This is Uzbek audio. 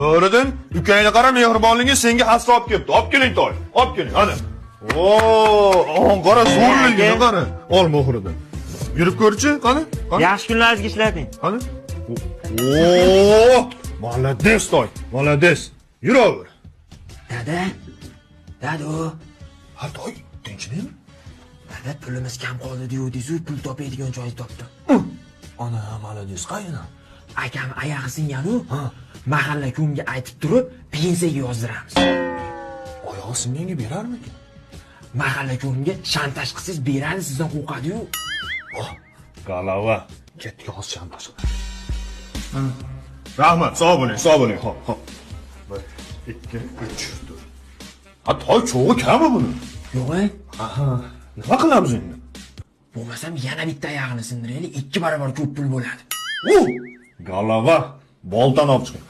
O'ridan ukangga qara mehribonligi senga hassa olib kelibdi. Olib keling toy. Olib keling, hadi. Oo, qara zo'rligini qara. Ol mohridan. Yurib ko'rchi, qani? Yaxshi kunlaringizga ishlating. Qani? Oo, молодец toy. Молодец. Yuraver. Dada. Ha toy, tinchlikmi? Dada pulimiz kam qoldi deydi-yu, pul topadigan joy topdim. Ana, молодец, qayna? Akam oyog'i singan-u, mahalla ko'mga aytib turib, pensiyaga yozdiramiz. Oyog'i singanga berarmikin? Mahalla ko'mga shantaj qilsangiz beradi, sizdan qo'rqadi-yu. Galava, ketga hozir shantaj qil. Rahmat, sog' bo'ling, hop. 1, 2, 3, 4. Ha, toy cho'g'i kammi buni? Yo'q-a? Aha, nima qilamiz endi? Bo'lmasam yana bitta oyog'ini sindiraylik, 2 barobar ko'p pul bo'ladi. Galava, boltani olib chiqing.